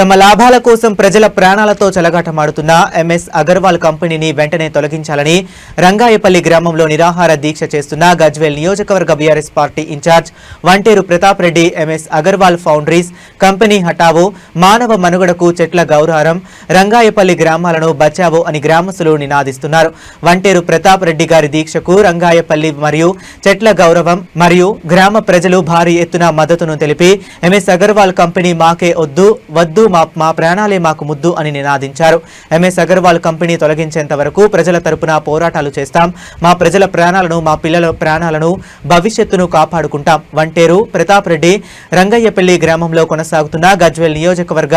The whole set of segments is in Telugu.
తమ లాభాల కోసం ప్రజల ప్రాణాలతో చెలగాటమాడుతున్న ఎంఎస్ అగర్వాల్ కంపెనీని వెంటనే తొలగించాలని రంగాయపల్లి గ్రామంలో నిరాహార దీక్ష చేస్తున్న గజ్వేల్ నియోజకవర్గ BRS party incharge Vanteru Pratap Reddy MS Agarwal foundries company హటావో మానవ మనుగడకు చెట్ల గౌరవం రంగాయపల్లి గ్రామాలను బచావో అని గ్రామస్తులు నినాదిస్తున్నారు. వంటేరు ప్రతాప్ రెడ్డి గారి దీక్షకు రంగాయపల్లి మరియు చెట్ల గౌరవం మరియు గ్రామ ప్రజలు భారీ ఎత్తున మద్దతును తెలిపి ఎంఎస్ అగర్వాల్ కంపెనీ మాకే వద్దు మా ప్రాణాలే మాకు ముద్దు అని నినాదించారు. ఎంఎస్ అగర్వాల్ కంపెనీ తొలగించేంత వరకు ప్రజల తరపున పోరాటాలు చేస్తాం. మా ప్రజల ప్రాణాలను మా పిల్లల ప్రాణాలను భవిష్యత్తును కాపాడుకుంటాం. వంటేరు ప్రతాప్ రెడ్డి రంగయ్యపల్లి గ్రామంలో కొనసాగుతున్న గజ్వేల్ నియోజకవర్గ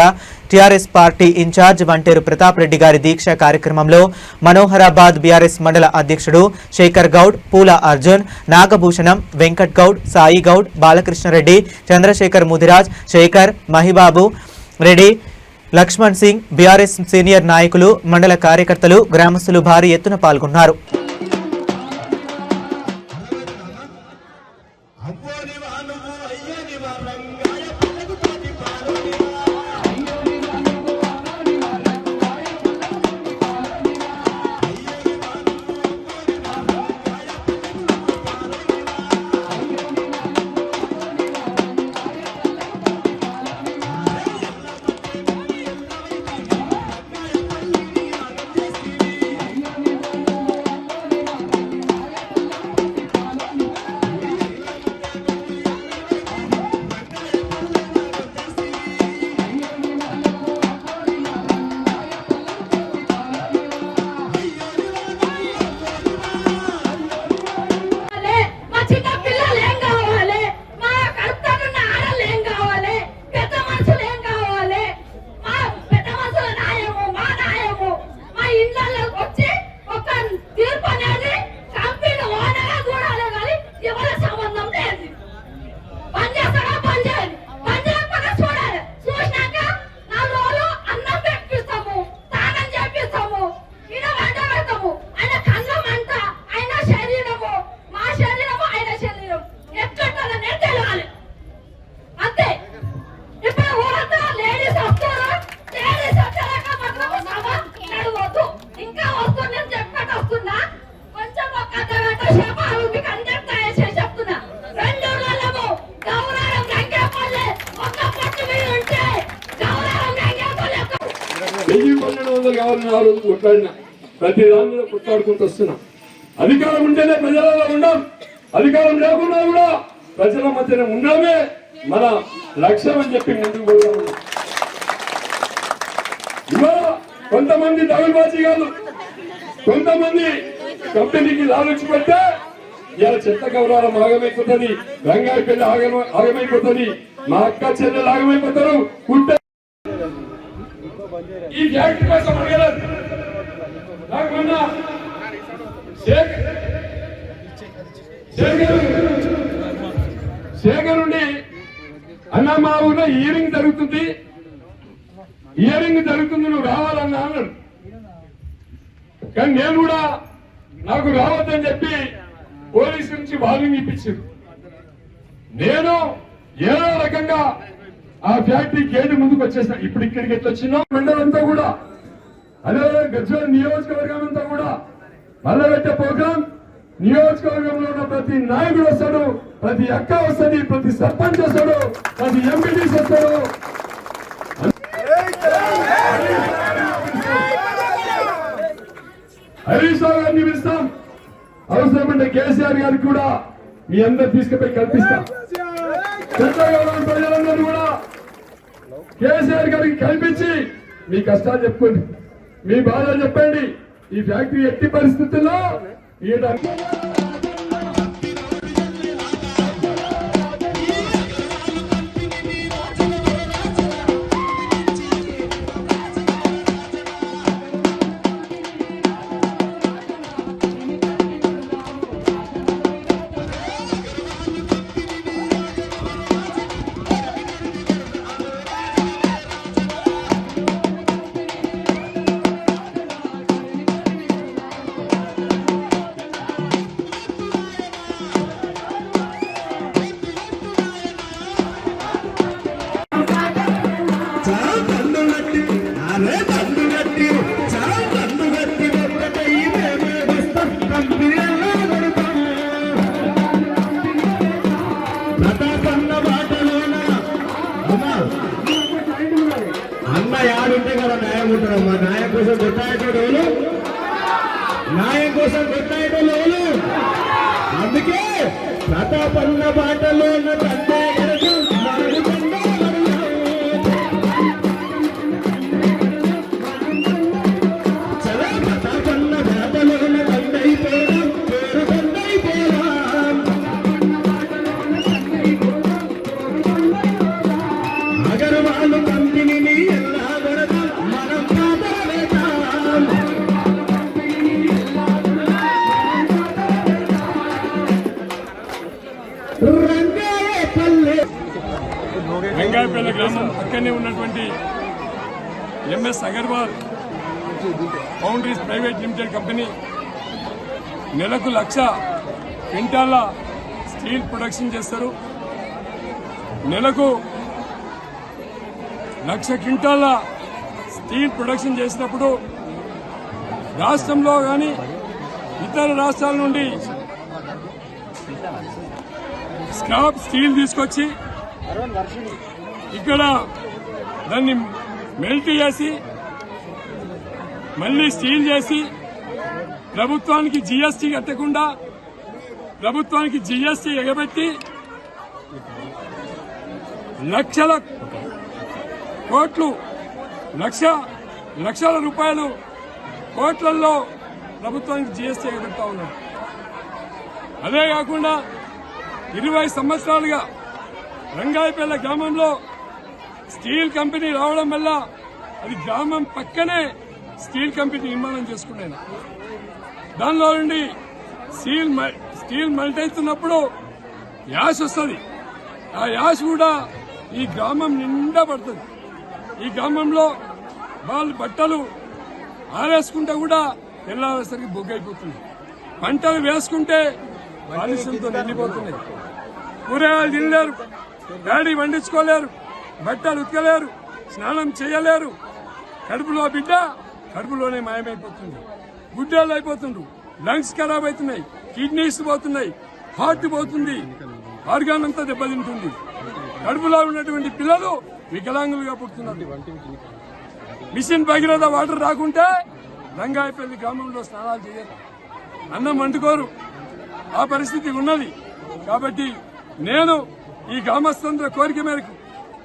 టీఆర్ఎస్ పార్టీ ఇన్ఛార్జ్ వంటేరు ప్రతాప్ రెడ్డి గారి దీక్ష కార్యక్రమంలో మనోహరాబాద్ బీఆర్ఎస్ మండల అధ్యక్షుడు శేఖర్ గౌడ్, పూల అర్జున్, నాగభూషణం, వెంకట్ గౌడ్, సాయి గౌడ్, బాలకృష్ణారెడ్డి, చంద్రశేఖర్ ముదిరాజ్, శేఖర్, మహిబాబు రెడ్డి, లక్ష్మణ్ సింగ్, బీఆర్ఎస్ సీనియర్ నాయకులు, మండల కార్యకర్తలు, గ్రామస్తులు భారీ ఎత్తున పాల్గొన్నారు. ప్రతి దానిలో కొట్లాడుకుంటూ వస్తున్నాం. అధికారం ఉంటేనే ప్రజలలో ఉండం, అధికారం లేకున్నా కూడా ప్రజల మధ్యనే ఉండడమే మన లక్ష్యం అని చెప్పి ముందుకు పోతాం. ఇవాళ కొంతమంది దౌర్బాజీగాలు, కొంతమంది కంపెనీకి లాలూచి పెడితే ఇలా చెత్త గౌరవం ఆగమైపోతుంది, రంగాయి పెళ్లి ఆగమైపోతుంది, మా అక్క చెల్లెలు ఆగమైపోతారు. ఈ ఫ్యాక్టరీ కోసం అడగలేదు. నాకు మొన్న శేఖర్ నుండి అన్న మా ఊళ్ళో హియరింగ్ జరుగుతుంది నువ్వు రావాలన్నా అన్నాడు. కానీ నేను కూడా నాకు రావద్దని చెప్పి పోలీసు నుంచి వార్నింగ్ ఇప్పించారు. నేను ఏదో రకంగా ఆ ఫ్యాక్టరీ గేటు ముందుకు వచ్చేసిన. ఇప్పుడు ఇక్కడికి ఎట్లా వచ్చినా మండలంతా కూడా, అదే గజ్వేల్ నియోజకవర్గం అంతా కూడా మళ్ళా పెట్టే ప్రోగ్రాం. నియోజకవర్గంలో ఉన్న ప్రతి నాయకుడు వస్తాడు, ప్రతి అక్క వస్తుంది, ప్రతి సర్పంచ్ వస్తాడు, ప్రతి ఎంపీటీస్ వస్తాడు. హరీష్ రావు గారిని పిలుస్తాం. అవసరమంటే కేసీఆర్ గారికి కూడా మీ అందరు తీసుకుపోయి కల్పిస్తాం. చంద్రబాబు ప్రజలందరూ కూడా కేసీఆర్ గారికి కల్పించి మీ కష్టాలు చెప్పుకోండి, మీ బాధలు చెప్పండి. ఈ ఫ్యాక్టరీ ఎట్టి పరిస్థితుల్లో అరే దండుగట్టి చాలా దండుగట్టి ఒక్కటై మేమే వస్తాం కంపెనీలో కొడతాం ప్రతాపన్న బాటలోన అన్న యాడుంటే కదా న్యాయం ఉంటారమ్మా న్యాయం కోసం కొట్టాయేటోళ్ళు న్యాయం కోసం కొట్టాయేటోళ్ళు అందుకే ప్రతాపన్న బాటలోన తండ్రి అగర్వాల్ కంపెనీని ఎలా కొడతాం మనం పాదవేద్దాం రంగాయపల్లి గ్రామం పక్కనే ఉన్నటువంటి MS Agarwal foundries private limited company నెలకు 1,00,000 క్వింటాల స్టీల్ ప్రొడక్షన్ చేస్తారు. నెలకు 1,00,000 క్వింటాల స్టీల్ ప్రొడక్షన్ చేసినప్పుడు రాష్ట్రంలో కానీ ఇతర రాష్ట్రాల నుండి స్క్రాప్ స్టీల్ తీసుకొచ్చి ఇక్కడ దాన్ని మెల్ట్ చేసి మళ్లీ స్టీల్ చేసి ప్రభుత్వానికి జీఎస్టీ కట్టకుండా ప్రభుత్వానికి జీఎస్టీ ఎగబెట్టి లక్షల కోట్లు లక్షల రూపాయలు కోట్లలో ప్రభుత్వానికి జీఎస్టీ ఎగబెడతా ఉన్నారు. అదే కాకుండా 20 సంవత్సరాలుగా రంగాయపల్లి గ్రామంలో స్టీల్ కంపెనీ రావడం వల్ల అది గ్రామం పక్కనే స్టీల్ కంపెనీ నిర్మాణం చేసుకున్నాను. దానిలో నుండి స్టీల్ మెల్ట్ అవుతున్నప్పుడు యాష్ వస్తుంది. ఆ యాష్ కూడా ఈ గ్రామం నిండా పడుతుంది. ఈ గ్రామంలో వాళ్ళు బట్టలు ఆరేసుకుంటే కూడా తెల్లారేసరికి బొగ్గైపోతుంది. పంటలు వేసుకుంటే కాలుష్యంతో నిండిపోతున్నాయి. కూరగాయలు తినలేరు, డాడీ వండించుకోలేరు, బట్టలు ఉతకలేరు, స్నానం చేయలేరు. కడుపులో బిడ్డ కడుపులోనే మాయమైపోతుంది. గుడ్డలు అయిపోతుండ్రు, లంగ్స్ ఖరాబ్ అవుతున్నాయి, కిడ్నీస్ పోతున్నాయి, హార్ట్ పోతుంది, ఆర్గాన్ అంతా దెబ్బతింటుంది. కడుపులో ఉన్నటువంటి పిల్లలు వికలాంగులుగా పుడుతున్నారు. మిషన్ భగీరథ వాటర్ రాకుంటే రంగాయపల్లి గ్రామంలో స్నానాలు చేయరు, అన్నం వండుకోరు. ఆ పరిస్థితి ఉన్నది. కాబట్టి నేను ఈ గ్రామస్తుల కోరిక మేరకు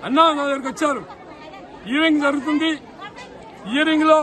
అన్నా నా దగ్గరకు వచ్చారు. హియరింగ్ జరుగుతుంది. హియరింగ్ లో